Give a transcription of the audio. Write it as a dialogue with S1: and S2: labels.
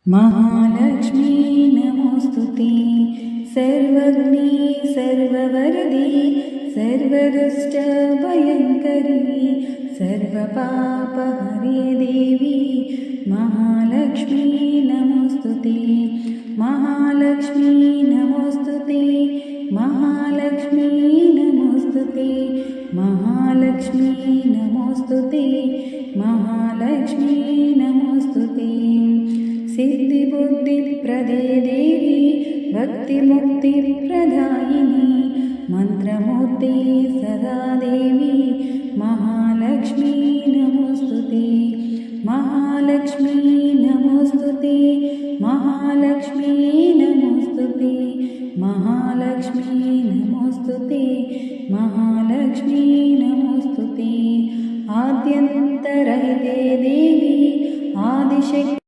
S1: महालक्ष्मी नमोस्तुते सर्वज्ञे सर्ववरदे सर्वदुष्टभयङ्करी सर्वपापहरे देवी महालक्ष्मी नमोस्तुते महालक्ष्मी नमोस्तुते महालक्ष्मी नमोस्तुते महालक्ष्मी नमोस्तुते महालक्ष्मी नमोस्तुते सिद्धिबुद्धिप्रदे देवी भक्तिमुक्तिप्रदायिनी मन्त्रमूर्ते सदा देवी महालक्ष्मी नमोस्तुते महालक्ष्मी नमोस्तुते महालक्ष्मी नमोस्तुते महालक्ष्मी नमोस्तुते महालक्ष्मी नमोस्तुते आद्यन्तरहिते देवी आदिशक्ति